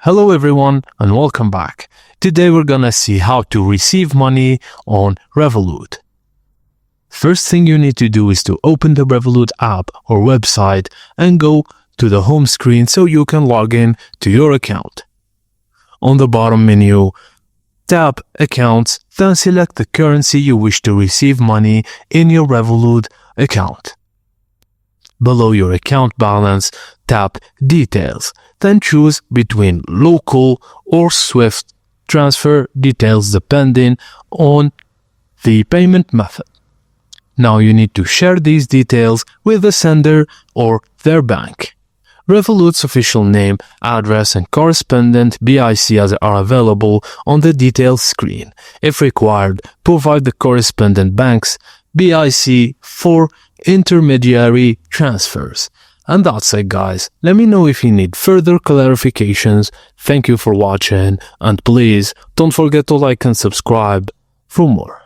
Hello everyone and welcome back. Today we're gonna see how to receive money on Revolut. First thing you need to do is to open the Revolut app or website and go to the home screen so you can log in to your account. On the bottom menu, tap Accounts, then select the currency you wish to receive money in your Revolut account. Below your account balance, tap Details, then choose between local or SWIFT transfer details depending on the payment method. Now you need to share these details with the sender or their bank. Revolut's official name, address, and correspondent BIC are available on the details screen. If required, provide the correspondent bank's BIC for intermediary transfers. And that's it, guys. Let me know if you need further clarifications. Thank you for watching, and please don't forget to like and subscribe for more.